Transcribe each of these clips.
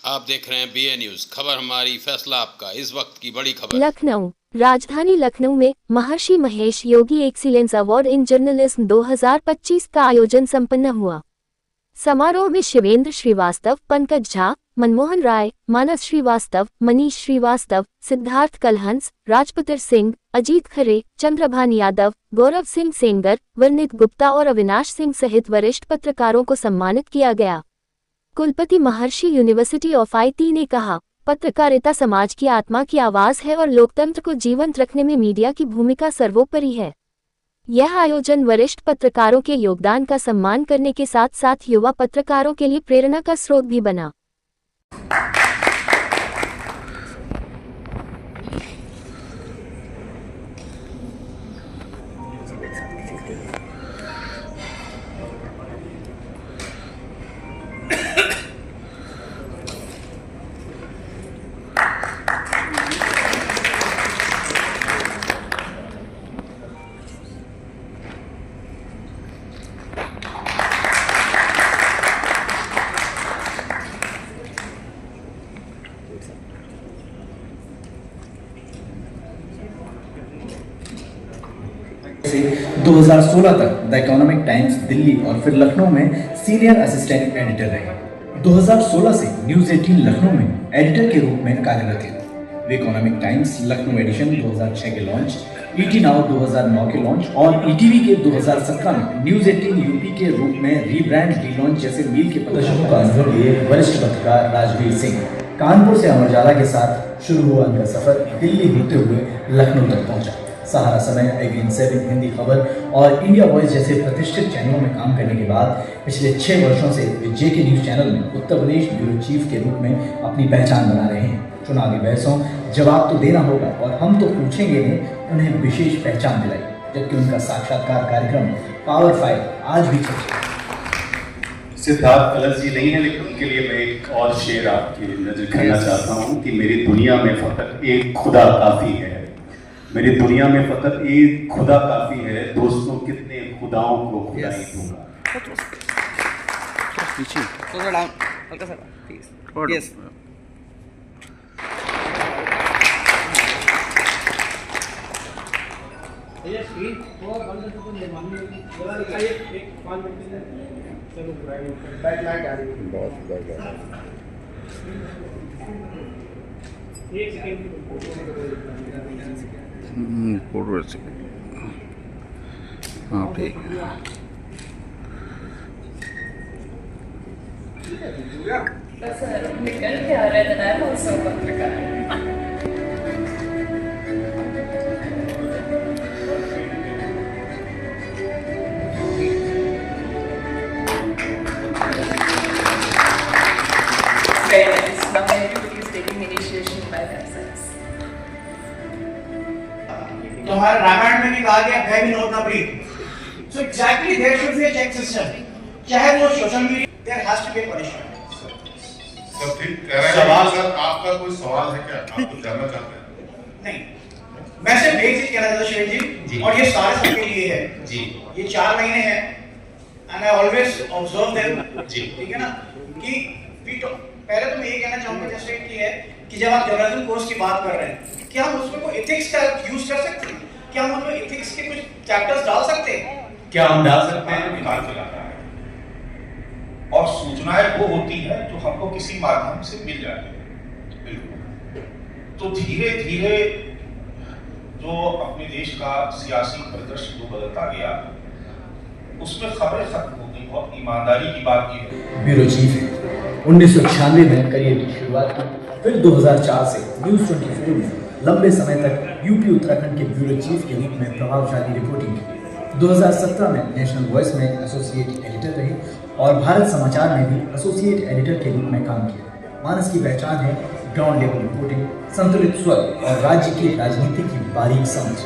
आप देख रहे हैं BA न्यूज, खबर हमारी फैसला आपका। इस वक्त की बड़ी खबर। लखनऊ। राजधानी लखनऊ में महर्षि Mahesh Yogi excellence award in journalism 2025 का आयोजन संपन्न हुआ। समारोह में शिवेंद्र श्रीवास्तव, पंकज झा, मनमोहन राय, मानस श्रीवास्तव, मनीष श्रीवास्तव, सिद्धार्थ कलहंस, राजपुत्र सिंह, अजीत खरे, चंद्रभान यादव, गौरव सिंह सेंगर, वर्णित गुप्ता और अविनाश सिंह सहित वरिष्ठ पत्रकारों को सम्मानित किया गया। कुलपति महर्षि यूनिवर्सिटी ऑफ IT ने कहा, पत्रकारिता समाज की आत्मा की आवाज है और लोकतंत्र को जीवंत रखने में मीडिया की भूमिका सर्वोपरि है। यह आयोजन वरिष्ठ पत्रकारों के योगदान का सम्मान करने के साथ साथ युवा पत्रकारों के लिए प्रेरणा का स्रोत भी बना। से 2016 तक द इकोनॉमिक टाइम्स दिल्ली और फिर लखनऊ में सीनियर असिस्टेंट एडिटर रहे। 2016 से न्यूज 18 लखनऊ में एडिटर के रूप में कार्यरत थे। वे इकोनॉमिक टाइम्स लखनऊ एडिशन 2006 के लॉन्च, ET नाउ 2009 के लॉन्च और ETV के 2017 में न्यूज 18 यूपी के रूप में रीब्रांड, रीलॉन्च जैसे मील के प्रदर्शनों का अनुभव लिए वरिष्ठ पत्रकार राजवीर सिंह कानपुर से अमर उजाला के साथ शुरू हुआ उनका सफर दिल्ली होते हुए लखनऊ तक पहुंचा। सहारा समय, अगेन 7 हिंदी खबर और इंडिया वॉइस जैसे प्रतिष्ठित चैनलों में काम करने के बाद पिछले 6 वर्षों से वे JK न्यूज चैनल में उत्तर प्रदेश ब्यूरो चीफ के रूप में अपनी पहचान बना रहे हैं। चुनावी बहसों जवाब तो देना होगा और हम तो पूछेंगे ने उन्हें विशेष पहचान दिलाई, जबकि उनका साक्षात्कार कार्यक्रम पावर 5 आज भी चलता है। सिद्धार्थ कलश जी नहीं है, लेकिन उनके लिए मैं एक और शेर आपकी नजर करना चाहता हूँ कि मेरी दुनिया में फकत एक खुदा काफी है। मेरी दुनिया में फकत एक खुदा काफी है, दोस्तों कितने खुदाओं को खुदाई दूंगा। हाँ ठीक है। निकल के आ रहा है ना मौसम पत्रकार। तो हमारे रामायण में भी कहा गया भय विनोद न प्रीत। So exactly there should be a check system, चाहे वो social media, there has to be punishment. तो ठीक कह रहे हैं। सवाल सर, आपका कोई सवाल है क्या? आप कुछ जानना चाहते हैं? नहीं, मैं सिर्फ एक चीज कहना चाहता हूं शिवेंद्र जी, और ये सारे सबके लिए है जी। ये 4 महीने हैं and I always observe them जी, ठीक है ना, कि पहले तो मैं ये कहना चाहूंगा जैसे कि है कि जब आप जर्नलिज्म कोर्स की बात कर रहे हैं, क्या हम उसमें कोई एथिक्स का यूज कर सकते हैं? क्या हम उसमें एथिक्स के कुछ चैप्टर्स डाल सकते हैं? क्या हम डाल सकते हैं? विभाग चलाता है और सूचनाएं वो होती है जो हमको किसी माध्यम से मिल जाती है। बिल्कुल। तो धीरे धीरे जो अपने देश का सियासी परिदृश्य जो बदलता गया, उसमें खबरें खत्म हो गई। बहुत ईमानदारी की बात की है। ब्यूरो चीफ है। 1996 में करियर की शुरुआत की, फिर 2004 से न्यूज 24 में लंबे समय तक यूपी उत्तराखंड के ब्यूरो चीफ के रूप में प्रभावशाली रिपोर्टिंग की। 2017 में नेशनल वॉइस में एसोसिएट एडिटर रहे और भारत समाचार में भी एसोसिएट एडिटर के रूप में काम किया। मानस की पहचान है ग्राउंड लेवल रिपोर्टिंग, संतुलित स्वर और राज्य की राजनीति की बारीक समझ।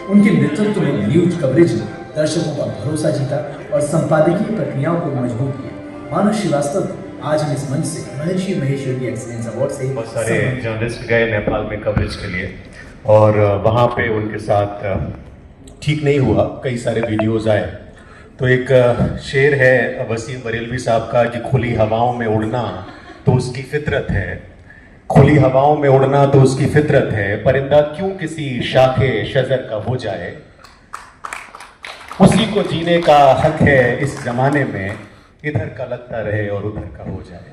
उनके नेतृत्व में न्यूज कवरेज ने दर्शकों का भरोसा जीता और संपादकीय प्रक्रियाओं को मजबूत किया। मानस श्रीवास्तव आज हम इस मंच से महर्षि महेश योगी एक्सीलेंस अवार्ड से बहुत सारे जर्नलिस्ट गए नेपाल में कवरेज के लिए और वहाँ पे उनके साथ ठीक नहीं हुआ, कई सारे वीडियोस आए। तो एक शेर है वसीम बरेलवी साहब का कि खुली हवाओं में उड़ना तो उसकी फितरत है, खुली हवाओं में उड़ना तो उसकी फितरत है, परिंदा क्यों किसी शाखे शजर का हो जाए, उसी को जीने का हक है इस जमाने में, इधर का लगता रहे और उधर का हो जाए।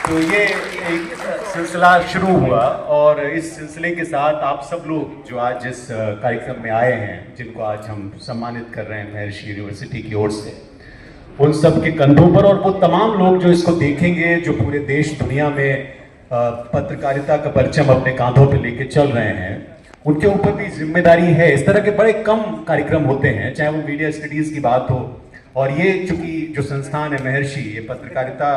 तो ये एक सिलसिला शुरू हुआ और इस सिलसिले के साथ आप सब लोग जो आज इस कार्यक्रम में आए हैं, जिनको आज हम सम्मानित कर रहे हैं महर्षि यूनिवर्सिटी की ओर से, उन सब के कंधों पर, और वो तमाम लोग जो इसको देखेंगे, जो पूरे देश दुनिया में पत्रकारिता का परचम अपने कांधों पे लेके चल रहे हैं, उनके ऊपर भी जिम्मेदारी है। इस तरह के बड़े कम कार्यक्रम होते हैं, चाहे वो मीडिया स्टडीज़ की बात हो, और ये चूंकि जो संस्थान है महर्षि, ये पत्रकारिता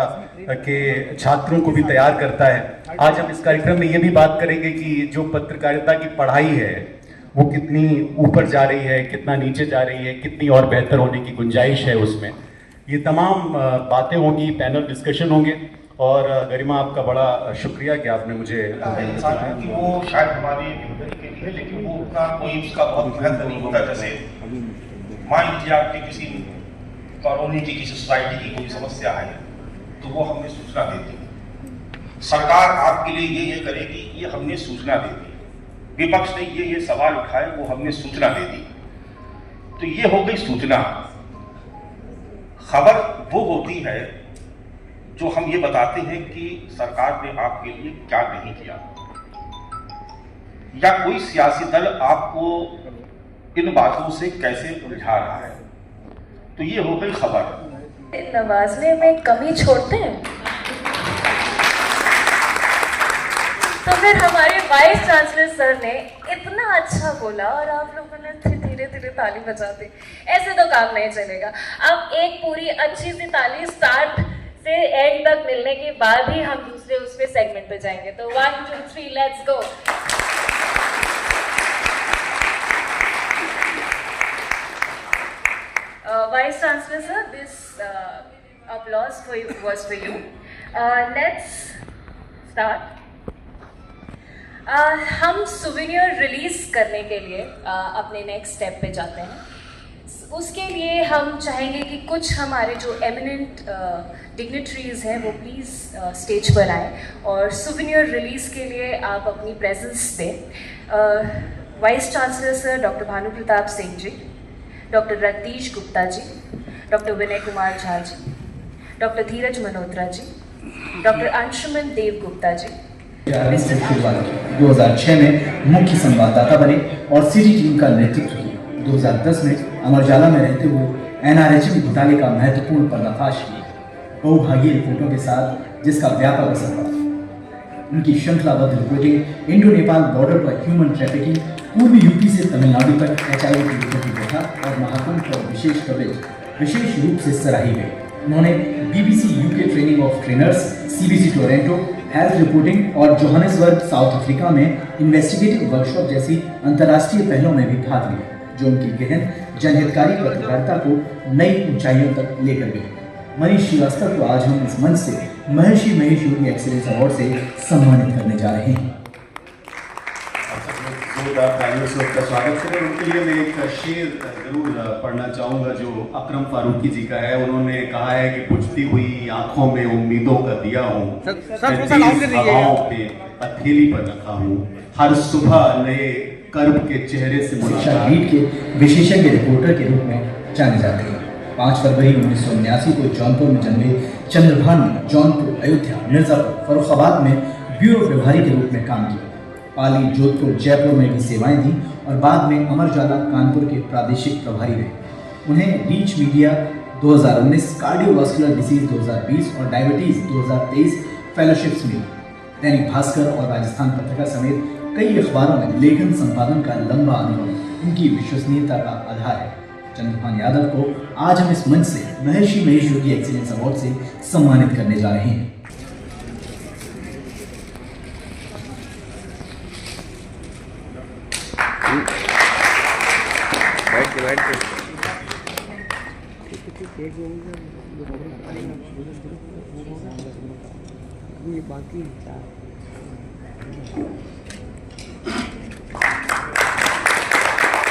के छात्रों को भी तैयार करता है। आज हम इस कार्यक्रम में ये भी बात करेंगे कि जो पत्रकारिता की पढ़ाई है वो कितनी ऊपर जा रही है, कितना नीचे जा रही है, कितनी और बेहतर होने की गुंजाइश है उसमें। ये तमाम बातें होंगी, पैनल डिस्कशन होंगे। और गरिमा, आपका बड़ा शुक्रिया कि आपने मुझे कि वो शायद हमारी जिम्मेदारी के लिए, लेकिन वो उतना कोई उसका बहुत महत्व नहीं होता। जैसे मान लीजिए आपकी किसी कॉलोनी की, किसी सोसाइटी की कोई समस्या है तो वो हमने सूचना दे दी, सरकार आपके लिए ये करेगी, ये हमने सूचना दे दी, विपक्ष ने ये सवाल उठाए, वो हमने सूचना दे दी। तो ये हो गई सूचना। खबर वो होती है जो हम ये बताते हैं कि सरकार ने आपके लिए क्या नहीं किया, या कोई सियासी दल आपको इन बातों से कैसे उलझा रहा है। तो ये हो गई खबर। नवाजने में कमी छोड़ते हैं तो फिर हमारे वाइस चांसलर सर ने इतना अच्छा बोला और आप लोगों ने धीरे धीरे ताली बजा दी। ऐसे तो काम नहीं चलेगा। अब एक पूरी अच्छी सी ताली स्टार्ट से एंड तक मिलने के बाद ही हम दूसरे उसके सेगमेंट पे जाएंगे। तो 1 2 3 let's go. Vice Chancellor sir, this applause was for you. Let's start. हम सुवेनियर रिलीज करने के लिए अपने नेक्स्ट स्टेप पे जाते हैं। उसके लिए हम चाहेंगे कि कुछ हमारे जो एमिनेंट डिग्निटरीज हैं वो प्लीज़ स्टेज पर आए और सुवेनियर रिलीज के लिए आप अपनी प्रेजेंस दें। Vice chancellor sir doctor Bhanu Pratap Singh ji, doctor Ratish Gupta ji, doctor Vinay Kumar Jha ji, doctor Dheeraj Malhotra ji, doctor Anshuman Dev Gupta ji. से शुरुआत की, 2006 में मुख्य संवाददाता बने और सिटी टीम का नेतृत्व किया। 2010 में अमर उजाला में रहते हुए एनआरएचएम घोटाले का महत्वपूर्ण पर्दाफाश किया, बहुभागीय रिपोर्टों के साथ, जिसका व्यापक असर पड़ा। उनकी श्रृंखलाबद्ध रिपोर्टिंग इंडो नेपाल बॉर्डर पर ह्यूमन ट्रैफिकिंग, पूर्वी यूपी से तमिलनाडु तक HIV की रिपोर्ट की प्रथा और महाकुंभ पर विशेष कवरेज विशेष रूप से सराही गई। उन्होंने BBC UK training of trainers, CBC Toronto health reporting और जोहानिसबर्ग साउथ अफ्रीका में इन्वेस्टिगेटिव वर्कशॉप जैसी अंतर्राष्ट्रीय पहलों में भी भाग लिया, जो उनकी गहन जनहितकारी पत्रकारिता को नई ऊंचाइयों तक लेकर गई। मनीष श्रीवास्तव को आज हम इस मंच से महर्षि महेश योगी एक्सीलेंस अवार्ड से सम्मानित करने जा रहे हैं। का स्वागत करें। उनके लिए मैं एक शेर जरूर पढ़ना चाहूँगा जो अकरम फारूकी जी का है। उन्होंने कहा है कि बुझती हुई आंखों में उम्मीदों का दिया हूँ, हवाओं पे हथेली पर रखा हूँ, हर सुबह नए कर्ब के चेहरे से शिक्षा रीड के विशेषज्ञ रिपोर्टर के रूप में जाने जाते हैं। 5 फरवरी 1979 को जौनपुर में जन्मे चंद्रभान ने जौनपुर, अयोध्या, मिर्जापुर, फर्रुखाबाद में ब्यूरो प्रभारी के रूप में काम किया। पाली, जोधपुर, जयपुर में भी सेवाएं दी और बाद में अमर उजाला कानपुर के प्रादेशिक प्रभारी रहे। उन्हें रीच मीडिया 2019, कार्डियोवास्कुलर डिसीज 2020 और डायबिटीज 2023 फेलोशिप्स मिली। दैनिक भास्कर और राजस्थान पत्रिका समेत कई अखबारों में लेखन संपादन का लंबा अनुभव उनकी विश्वसनीयता का आधार है। चंद्रभान यादव को आज हम इस मंच से महर्षि महेश योगी एक्सीलेंस अवार्ड से सम्मानित करने जा रहे हैं।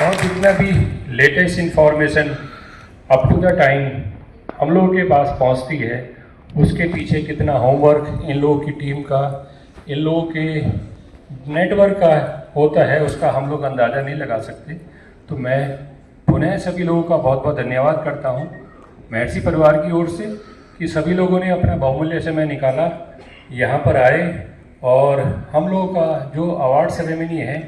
और जितना भी latest information up to the time हम लोगों के पास पहुंचती है, उसके पीछे कितना होमवर्क इन लोगों की टीम का, इन लोगों के नेटवर्क का होता है, उसका हम लोग अंदाज़ा नहीं लगा सकते। तो मैं पुनः सभी लोगों का बहुत बहुत धन्यवाद करता हूँ महर्षि परिवार की ओर से कि सभी लोगों ने अपना बहुमूल्य समय निकाला, यहाँ पर आए और हम लोगों का जो अवार्ड सेरेमनी है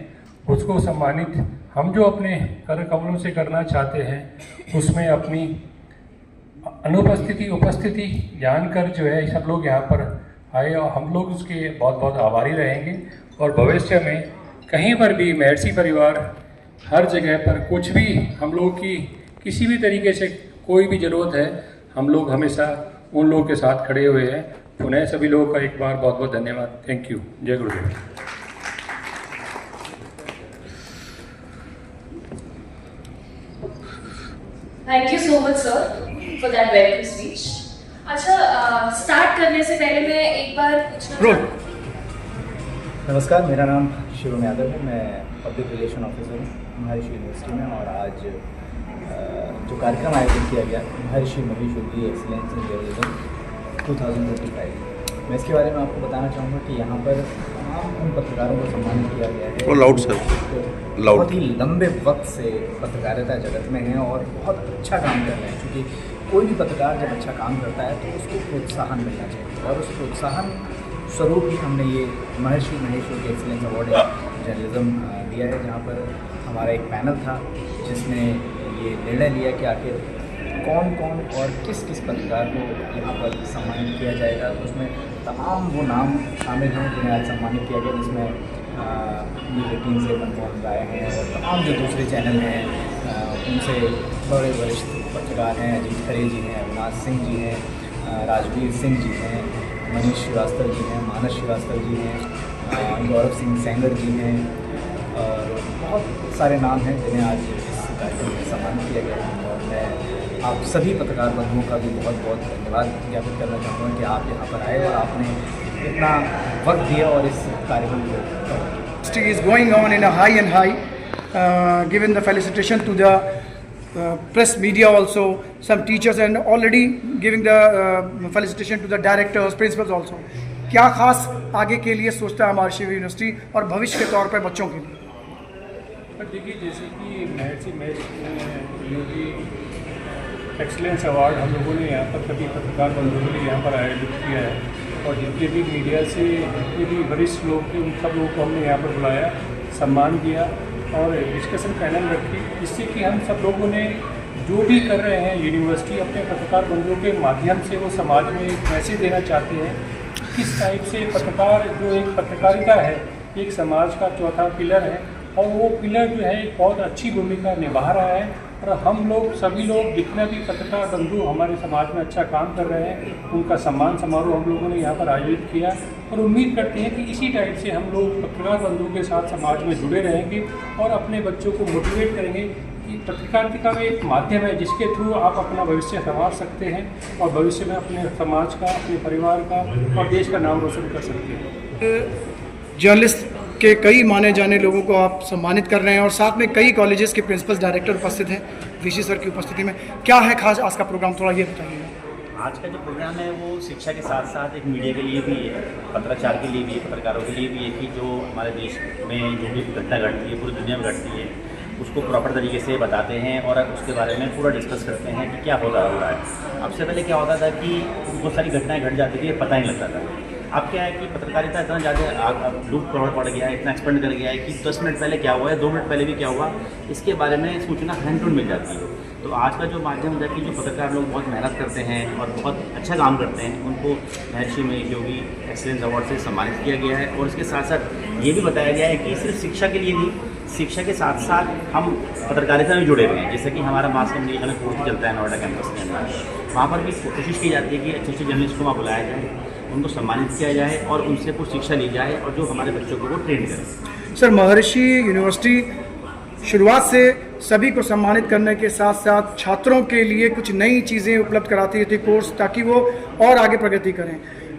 उसको सम्मानित हम जो अपने कर कमलों से करना चाहते हैं उसमें अपनी उपस्थिति जानकर जो है सब लोग यहाँ पर आए और हम लोग उसके बहुत बहुत आभारी रहेंगे। और भविष्य में कहीं पर भी महर्षि परिवार हर जगह पर कुछ भी हम लोगों की किसी भी तरीके से कोई भी ज़रूरत है, हम लोग हमेशा उन लोगों के साथ खड़े हुए हैं। पुनः सभी लोगों का एक बार बहुत बहुत धन्यवाद। Thank you. जय गुरुदेव। Thank you so much sir for that welcome speech. अच्छा, स्टार्ट करने से पहले मैं एक बार पूछना नमस्कार, मेरा नाम शिवम यादव है। मैं पब्लिक रिलेशन ऑफिसर हूँ महर्षि यूनिवर्सिटी में। और आज जो कार्यक्रम आयोजित किया गया महर्षि Mahesh Yogi excellence in journalism 2025, मैं इसके बारे में आपको बताना चाहूँगा कि यहाँ पर तमाम उन पत्रकारों को सम्मानित किया गया है बहुत ही लंबे वक्त से पत्रकारिता जगत में हैं और बहुत अच्छा काम कर रहे हैं। क्योंकि कोई भी पत्रकार जब अच्छा काम करता है तो उसको प्रोत्साहन मिलना चाहिए और उस प्रोत्साहन स्वरूप ही हमने ये महर्षि Mahesh Yogi excellence award journalism दिया है, जहाँ पर हमारा एक पैनल था जिसने ये निर्णय लिया कि आखिर कौन कौन और किस किस पत्रकार को यहाँ पर सम्मानित किया जाएगा। तो उसमें तमाम वो नाम शामिल हैं जिन्हें आज सम्मानित किया गया, जिसमें न्यूज़ 18 से मनमोहन राय हैं और तमाम जो दूसरे चैनल हैं उनसे बड़े वरिष्ठ पत्रकार हैं। अजीत खरे जी हैं, अविनाश सिंह जी हैं, राजवीर सिंह जी हैं, मनीष श्रीवास्तव जी हैं, मानस श्रीवास्तव जी हैं, गौरव सिंह सेंगर जी हैं और बहुत सारे नाम हैं जिन्हें आज इस कार्यक्रम में सम्मानित किया गया है। और मैं आप सभी पत्रकार बंधुओं का भी बहुत बहुत धन्यवाद ज्ञापित करना चाहूँगा कि आप यहाँ पर आए और आपने इतना वक्त दिया और इस कार्यक्रम को is going on in a high and high, given the felicitation to the press media also, some teachers, and already giving the felicitation to the directors, principals also. क्या खास आगे के लिए सोचता है महर्षि यूनिवर्सिटी और भविष्य के तौर पर बच्चों के लिए? पर देखिए, जैसे कि महर्षि महेश योगी एक्सीलेंस अवार्ड हम लोगों ने यहाँ पर सभी पत्रकार बंधुओं के लिए यहाँ पर आयोजित किया है और जितने भी मीडिया से जितने भी वरिष्ठ लोग थे उन सब लोगों को हमने यहाँ पर बुलाया, सम्मान दिया और डिस्कशन पैनल रखी, जिससे कि हम सब लोगों ने जो भी कर रहे हैं यूनिवर्सिटी अपने पत्रकार बंधुओं के माध्यम से वो समाज में एक मैसेज देना चाहते हैं। किस टाइप से पत्रकार जो एक पत्रकारिता है एक समाज का चौथा पिलर है और वो पिलर जो है एक बहुत अच्छी भूमिका निभा रहा है। और हम लोग सभी लोग जितने भी पत्रकार बंधु हमारे समाज में अच्छा काम कर रहे हैं उनका सम्मान समारोह हम लोगों ने यहाँ पर आयोजित किया और उम्मीद करते हैं कि इसी टाइप से हम लोग पत्रकार बंधुओं के साथ समाज में जुड़े रहेंगे और अपने बच्चों को मोटिवेट करेंगे कि पत्रकारिता में एक माध्यम है जिसके थ्रू आप अपना भविष्य संवार सकते हैं और भविष्य में अपने समाज का, अपने परिवार का और देश का नाम रोशन कर सकते हैं। जर्नलिस्ट के कई माने जाने लोगों को आप सम्मानित कर रहे हैं और साथ में कई कॉलेजेस के प्रिंसिपल डायरेक्टर उपस्थित हैं वीसी सर की उपस्थिति में। क्या है खास आज का प्रोग्राम, थोड़ा ये बताइएगा। आज का जो प्रोग्राम है वो शिक्षा के साथ साथ एक मीडिया के लिए भी है, पत्राचार के लिए भी है, पत्रकारों के लिए भी है कि जो हमारे देश में जो भी घटना घटती है पूरी दुनिया में घटती है उसको प्रॉपर तरीके से बताते हैं और उसके बारे में पूरा डिस्कस करते हैं कि क्या होता रहा है। अब से पहले क्या होता था कि बहुत सारी घटनाएँ घट जाती थी, पता नहीं लगता था। अब क्या है कि पत्रकारिता इतना ज़्यादा लूप पड़ गया है, इतना एक्सपेंड कर गया है कि 10 मिनट पहले क्या हुआ है, 2 मिनट पहले भी क्या हुआ, इसके बारे में सूचना हैंड टू मिल जाती है। तो आज का जो माध्यम है कि जो पत्रकार लोग बहुत मेहनत करते हैं और बहुत अच्छा काम करते हैं उनको महर्षि महेश योगी एक्सीलेंस अवार्ड से सम्मानित किया गया है। और इसके साथ साथ ये भी बताया गया है कि सिर्फ शिक्षा के लिए नहीं, शिक्षा के साथ साथ हम पत्रकारिता में जुड़े हुए हैं। जैसे कि हमारा मास कम्युनिकेशन कोर्स चलता है नोएडा कैंपस के अंदर, वहाँ पर भी कोशिश की जाती है कि अच्छे अच्छे जर्नलिस्ट को वहाँ बुलाया जाए, उनको सम्मानित किया जाए और उनसे कुछ शिक्षा ली जाए और जो हमारे बच्चों को वो ट्रेन करें। सर, महर्षि यूनिवर्सिटी शुरुआत से सभी को सम्मानित करने के साथ साथ छात्रों के लिए कुछ नई चीज़ें उपलब्ध कराती रहती है कोर्स, ताकि वो और आगे प्रगति करें।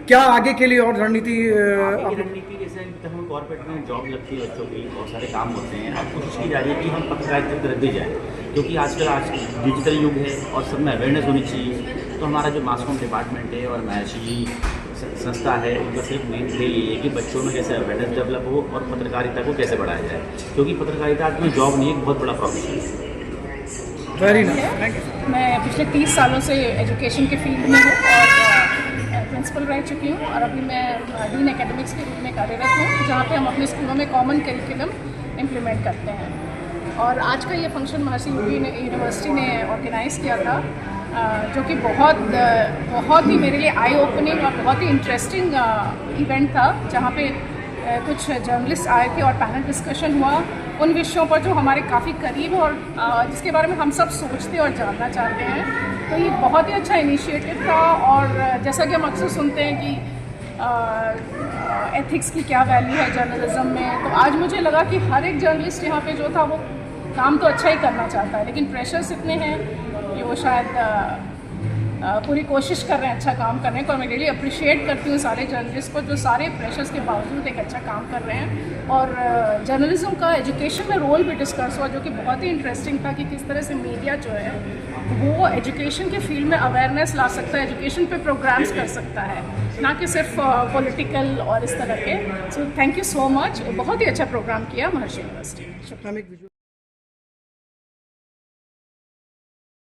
क्या आगे के लिए और रणनीति रणनीति जैसे हम कॉर्पोरेट में जॉब लगती है बच्चों की, बहुत सारे काम होते हैं, अब कोशिश की जा रही है कि हम पत्रकारिता की तरफ भी जाएँ, क्योंकि आजकल डिजिटल युग है और सब में अवेयरनेस होनी चाहिए। तो हमारा जो मास कॉम डिपार्टमेंट है और महर्षि संस्था है, उनका सिर्फ मेन ध्येय ये है कि बच्चों में कैसे अवेयरनेस डेवलप हो और पत्रकारिता को कैसे बढ़ाया जाए, क्योंकि पत्रकारिता में जॉब नहीं, एक बहुत बड़ा प्रोफेशन है। Very nice, thank you. मैं पिछले 30 सालों से एजुकेशन के फील्ड में हूँ और प्रिंसिपल रह चुकी हूँ, और अभी मैं डीन एकेडमिक्स के रूप में कार्यरत हूँ, जहाँ पे हम अपने स्कूलों में कॉमन करिकुलम इम्प्लीमेंट करते हैं। और आज का ये फंक्शन महर्षि यूनिवर्सिटी ने ऑर्गेनाइज़ किया था, जो कि बहुत ही मेरे लिए आई ओपनिंग और बहुत ही इंटरेस्टिंग इवेंट था, जहाँ पे कुछ जर्नलिस्ट आए थे और पैनल डिस्कशन हुआ उन विषयों पर जो हमारे काफ़ी करीब और जिसके बारे में हम सब सोचते और जानना चाहते हैं। तो ये बहुत ही अच्छा इनिशिएटिव था, और जैसा कि हम अक्सर सुनते हैं कि एथिक्स की क्या वैल्यू है जर्नलिज्म में, तो आज मुझे लगा कि हर एक जर्नलिस्ट यहाँ पे जो था वो काम तो अच्छा ही करना चाहता है, लेकिन प्रेशर्स इतने हैं कि वो शायद पूरी कोशिश कर रहे हैं अच्छा काम करने को। और मैं रियली अप्रिशिएट करती हूँ सारे जर्नलिस्ट को जो सारे प्रेशर्स के बावजूद एक अच्छा काम कर रहे हैं। और जर्नलिज्म का एजुकेशन में रोल भी डिस्कस हुआ, जो कि बहुत ही इंटरेस्टिंग था कि किस तरह से मीडिया जो है वो एजुकेशन के फील्ड में अवेयरनेस ला सकता है, एजुकेशन पे प्रोग्राम्स कर सकता है, ना कि सिर्फ पॉलिटिकल और इस तरह के। So thank you so much, बहुत ही अच्छा प्रोग्राम किया महर्षि यूनिवर्सिटी।